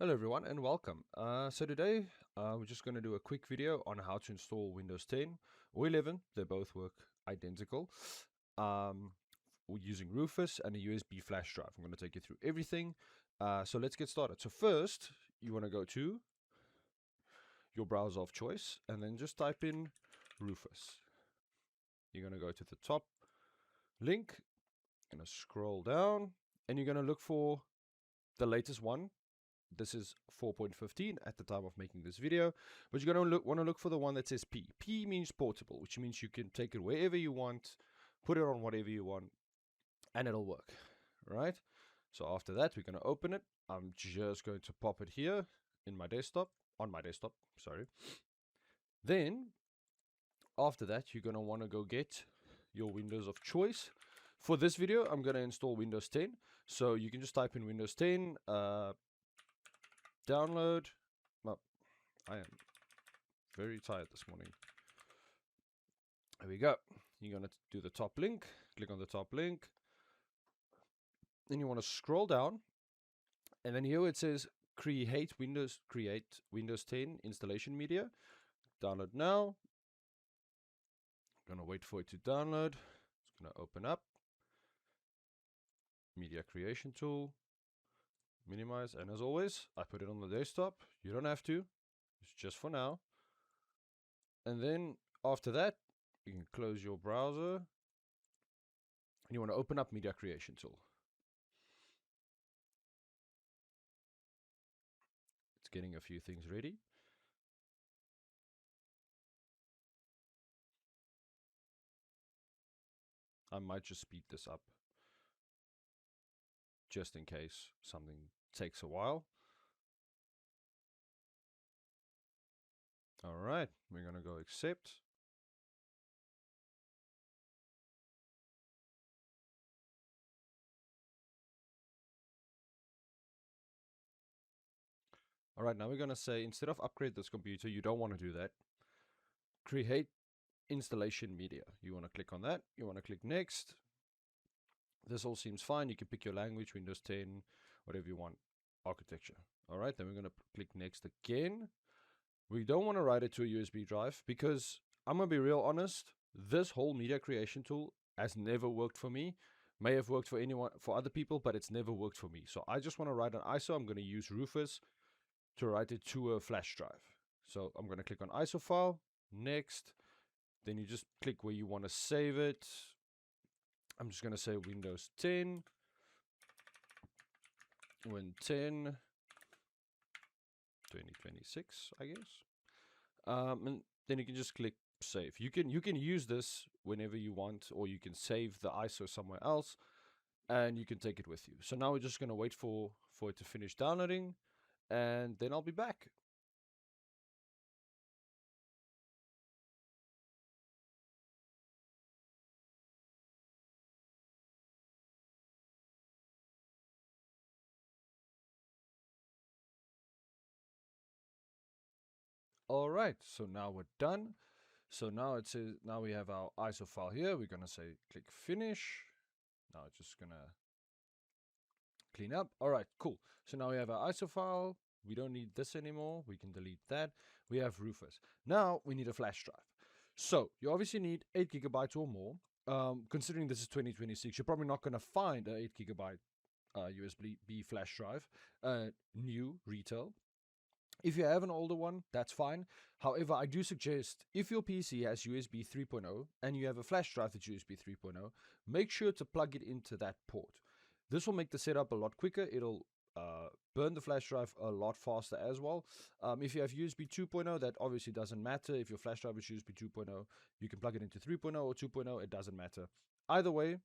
Hello everyone and welcome. So today we're just going to do a quick video on how to install Windows 10 or 11. They both work identical. We're using RUFUS and a USB flash drive. I'm going to take you through everything. So let's get started. So first you want to go to your browser of choice and then just type in RUFUS. You're going to go to the top link, going to scroll down and you're going to look for the latest one. This is 4.15 at the time of making this video, but you're going to want to look for the one that says P. P means portable, which means you can take it wherever you want, put it on whatever you want, and it'll work, right? So after that, we're going to open it. I'm just going to pop it here in my desktop, on my desktop, sorry. Then, after that, you're going to want to go get your Windows of choice. For this video, I'm going to install Windows 10. So you can just type in Windows 10, download. Well, I am very tired this morning. There we go. You're going to do the top link. Click on the top link. Then you want to scroll down. And then here it says create Windows 10 installation media. Download now. I'm going to wait for it to download. It's going to open up. Media creation tool. Minimize, and as always I put it on the desktop. You don't have to, it's just for now. And then after that you can close your browser and you want to open up media creation tool. It's getting a few things ready. I might just speed this up just in case something takes a while. All right, we're going to go accept. All right, now we're going to say instead of upgrade this computer, you don't want to do that. Create installation media. You want to click on that. You want to click next. This all seems fine. You can pick your language, Windows 10, whatever you want, architecture. All right, then we're going to click next again. We don't want to write it to a USB drive because I'm going to be real honest. This whole media creation tool has never worked for me. May have worked for other people, but it's never worked for me. So I just want to write an ISO. I'm going to use RUFUS to write it to a flash drive. So I'm going to click on ISO file, next. Then you just click where you want to save it. I'm just going to say Windows 10, Win 10, 2026, I guess. And then you can just click save. You can use this whenever you want, or you can save the ISO somewhere else, and you can take it with you. So now we're just going to wait for it to finish downloading, and then I'll be back. All right, so now we're done. So now it says, now we have our ISO file here. We're going to say click finish. Now it's just going to clean up. All right, cool. So now we have our ISO file. We don't need this anymore. We can delete that. We have RUFUS. Now we need a flash drive. So you obviously need 8 gigabytes or more. Considering this is 2026, you're probably not going to find an 8 gigabyte USB flash drive, new retail. If you have an older one, that's fine. However, I do suggest if your PC has USB 3.0 and you have a flash drive that's USB 3.0, make sure to plug it into that port. This will make the setup a lot quicker. It'll burn the flash drive a lot faster as well. If you have USB 2.0, that obviously doesn't matter. If your flash drive is USB 2.0, you can plug it into 3.0 or 2.0. It doesn't matter. Either way,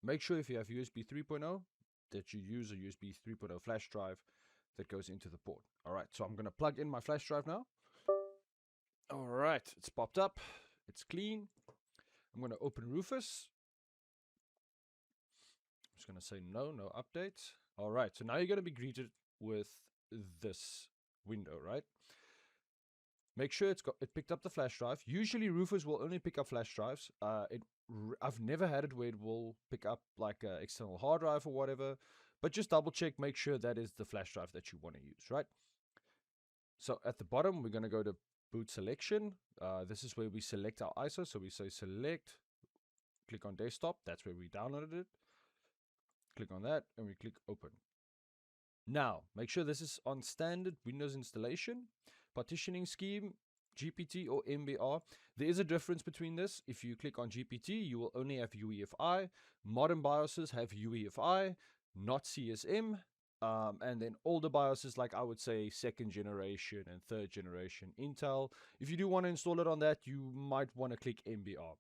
make sure if you have USB 3.0 that you use a USB 3.0 flash drive that goes into the port. All right, so I'm going to plug in my flash drive now. All right, it's popped up. It's clean. I'm going to open RUFUS. I'm just going to say no updates. All right, so now you're going to be greeted with this window, right? Make sure it picked up the flash drive. Usually RUFUS will only pick up flash drives. I've never had it where it will pick up like an external hard drive or whatever. but just double check, make sure that is the flash drive that you want to use, right? So at the bottom, we're going to go to boot selection. This is where we select our ISO. So we say select, click on desktop. That's where we downloaded it. Click on that and we click open. Now, make sure this is on standard Windows installation, partitioning scheme, GPT or MBR. There is a difference between this. If you click on GPT, you will only have UEFI. Modern BIOSes have UEFI, not CSM. And then older BIOSes, like I would say second generation and third generation Intel. If you do want to install it on that, you might want to click MBR.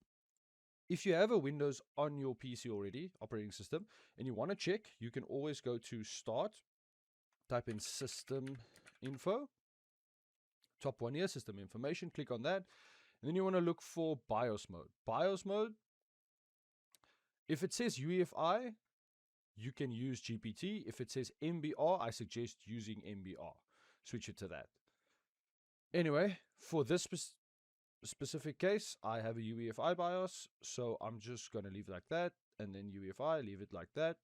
If you have a Windows on your PC already, operating system, and you want to check, you can always go to Start, type in System Info, top one here, System Information, click on that, and then you want to look for BIOS mode. BIOS mode, if it says UEFI, you can use GPT. If it says MBR, I suggest using MBR. Switch it to that. Anyway, for this specific case, I have a UEFI BIOS, so I'm just going to leave it like that, and then UEFI, leave it like that.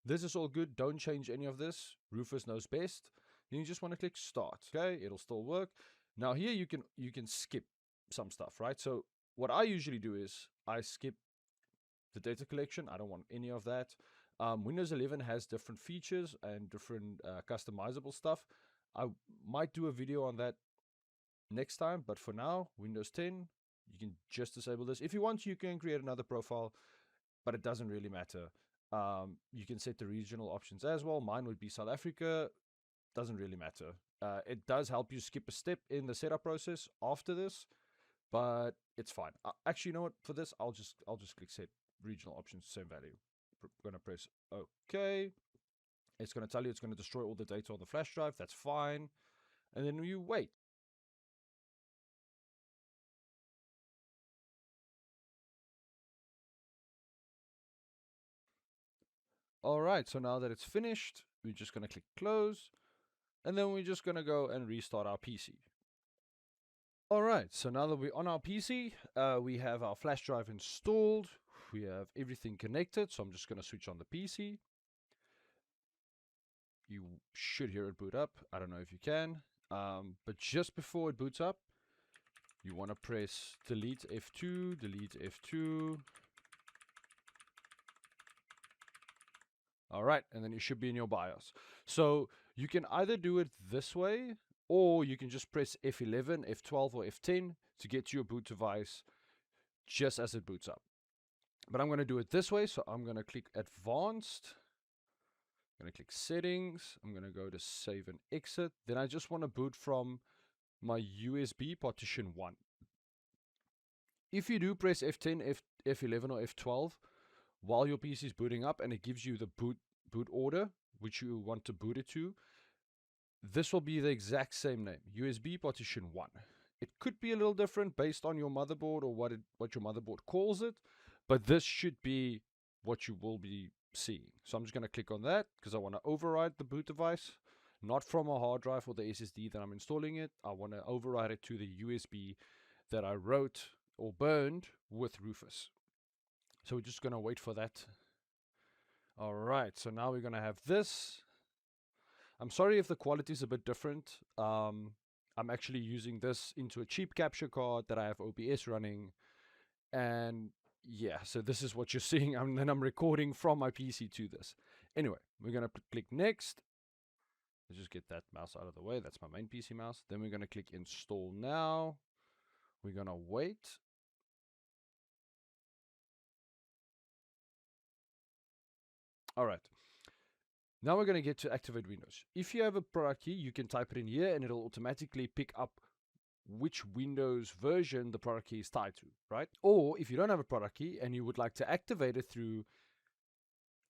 This is all good. Don't change any of this. Rufus knows best. Then you just want to click start. Okay, it'll still work. Now here you can skip some stuff, right? So what I usually do is I skip the data collection. I don't want any of that. Windows 11 has different features and different customizable stuff. I might do a video on that next time, but for now, Windows 10, you can just disable this. If you want, you can create another profile, but it doesn't really matter. You can set the regional options as well. Mine would be South Africa. Doesn't really matter. It does help you skip a step in the setup process after this, but it's fine. Actually, you know what? For this, I'll just click set regional options, same value. Gonna press OK. It's gonna tell you it's gonna destroy all the data on the flash drive. That's fine. And then you wait. All right, so now that it's finished, we're just gonna click close, and then we're just gonna go and restart our PC. All right, so now that we're on our PC, we have our flash drive installed. We have everything connected, so I'm just gonna switch on the PC. You should hear it boot up. I don't know if you can, but just before it boots up, you want to press delete F2, delete F2. All right, and then you should be in your BIOS. So you can either do it this way, or you can just press F11, F12, or F10 to get to your boot device just as it boots up. But I'm going to do it this way, so I'm going to click Advanced. I'm going to click Settings. I'm going to go to Save and Exit. Then I just want to boot from my USB partition 1. If you do press F10, F11, or F12 while your PC is booting up and it gives you the boot order which you want to boot it to, this will be the exact same name, USB partition 1. It could be a little different based on your motherboard or what your motherboard calls it, but this should be what you will be seeing. So I'm just going to click on that because I want to override the boot device, not from a hard drive or the SSD that I'm installing it. I want to override it to the USB that I wrote or burned with Rufus. So we're just going to wait for that. All right, so now we're going to have this. I'm sorry if the quality is a bit different. I'm actually using this into a cheap capture card that I have OBS running. And yeah, so this is what you're seeing. And then I'm recording from my PC to this. Anyway, we're going to click next. Let's just get that mouse out of the way. That's my main PC mouse. Then we're going to click install now. We're going to wait. All right. Now we're going to get to activate Windows. If you have a product key, you can type it in here and it'll automatically pick up which Windows version the product key is tied to, right? Or if you don't have a product key and you would like to activate it through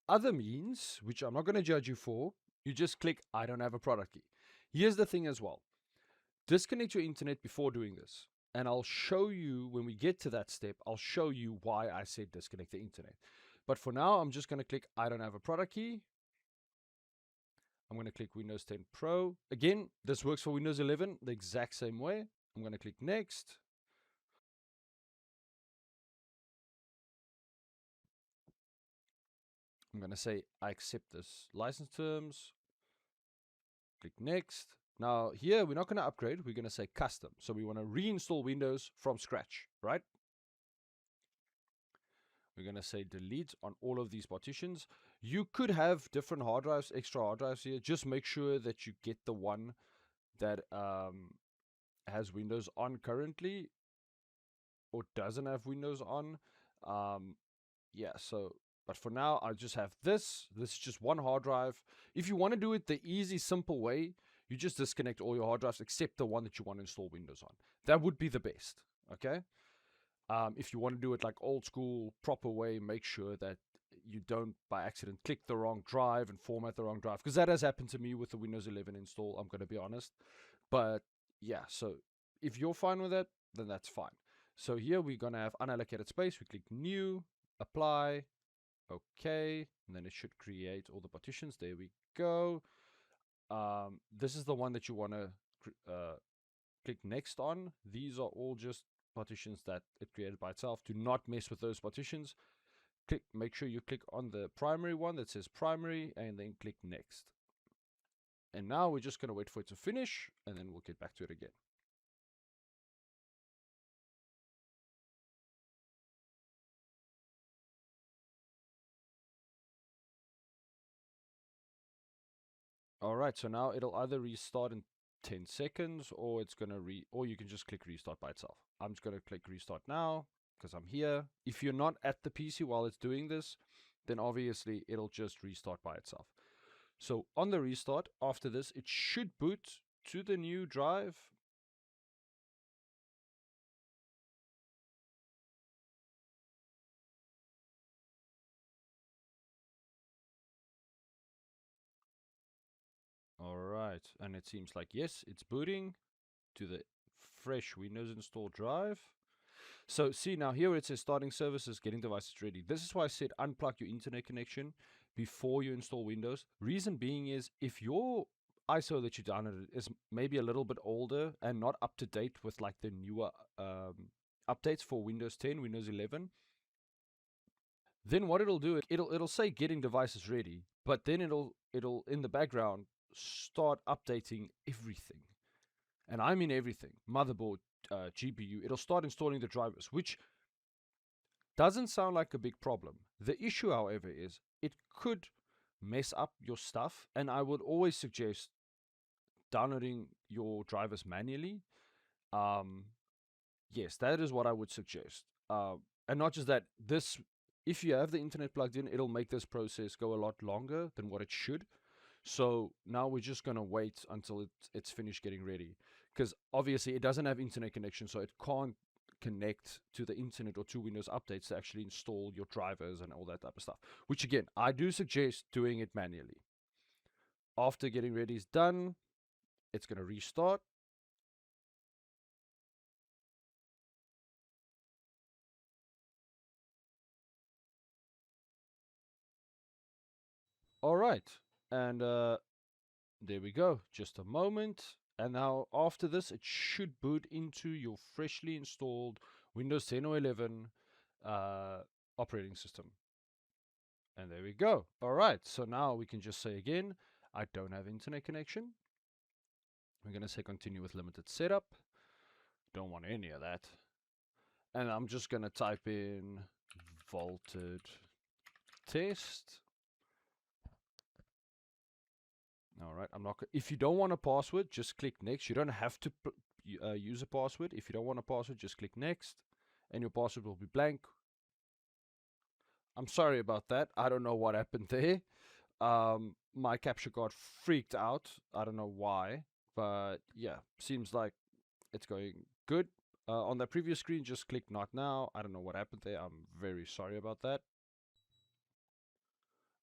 other means, which I'm not going to judge you for, you just click I don't have a product key. Here's the thing as well. Disconnect your internet before doing this. And I'll show you, when we get to that step, I'll show you why I said disconnect the internet. But for now, I'm just going to click I don't have a product key. I'm going to click Windows 10 Pro. Again, this works for Windows 11 the exact same way. I'm going to click Next. I'm going to say I accept this license terms. Click next. Now here we're not going to upgrade, we're going to say custom. So we want to reinstall Windows from scratch, right? We're going to say delete on all of these partitions. You could have different hard drives, extra hard drives here. Just make sure that you get the one that has Windows on currently or doesn't have Windows on. Yeah, so, but for now, I just have this. This is just one hard drive. If you want to do it the easy, simple way, you just disconnect all your hard drives except the one that you want to install Windows on. That would be the best, okay? If you want to do it like old school, proper way, make sure that you don't by accident click the wrong drive and format the wrong drive, because that has happened to me with the Windows 11 install, I'm going to be honest. But yeah, so if you're fine with that, then that's fine. So here we're going to have unallocated space. We click new, apply, okay, and then it should create all the partitions. There we go. This is the one that you want to click next on. These are all just partitions that it created by itself. Do not mess with those partitions. Make sure you click on the primary one that says primary and then click next. And now we're just going to wait for it to finish and then we'll get back to it again. All right, so now it'll either restart in 10 seconds or it's going to or you can just click restart by itself. I'm just going to click restart now because I'm here. If you're not at the PC while it's doing this, then obviously it'll just restart by itself. So on the restart, after this, it should boot to the new drive. All right, and it seems like, yes, it's booting to the fresh Windows install drive. So see now here it says starting services, getting devices ready. This is why I said unplug your internet connection before you install Windows. Reason being is if your ISO that you downloaded is maybe a little bit older and not up to date with like the newer updates for Windows 10, Windows 11, then what it'll do is it'll say getting devices ready, but then it'll in the background start updating everything. And I mean everything. Motherboard, GPU. It'll start installing the drivers, which doesn't sound like a big problem. The issue, however, is it could mess up your stuff, and I would always suggest downloading your drivers manually. Yes, that is what I would suggest. And not just that, if you have the internet plugged in, it'll make this process go a lot longer than what it should. So now we're just going to wait until it's finished getting ready. Because obviously it doesn't have internet connection, so it can't connect to the internet or to Windows updates to actually install your drivers and all that type of stuff. Which again, I do suggest doing it manually. After getting ready is done, it's going to restart. All right. And there we go. Just a moment. And now after this, it should boot into your freshly installed Windows 10 or 11 operating system. And there we go. All right. So now we can just say again, I don't have internet connection. We're going to say continue with limited setup. Don't want any of that. And I'm just going to type in vaulted test. All right, I'm not. If you don't want a password, just click next. You don't have to use a password. If you don't want a password, just click next, and your password will be blank. I'm sorry about that. I don't know what happened there. My capture card freaked out. I don't know why, but yeah, seems like it's going good. On the previous screen, just click not now. I don't know what happened there. I'm very sorry about that.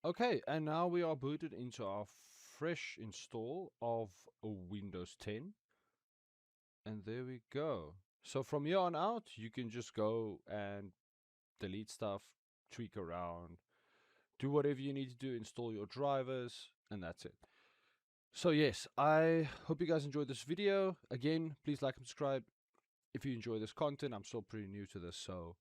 Okay, and now we are booted into our fresh install of Windows 10. And there we go. So from here on out, you can just go and delete stuff, tweak around, do whatever you need to do, install your drivers, and that's it. So yes, I hope you guys enjoyed this video. Again, please like and subscribe if you enjoy this content. I'm still pretty new to this, so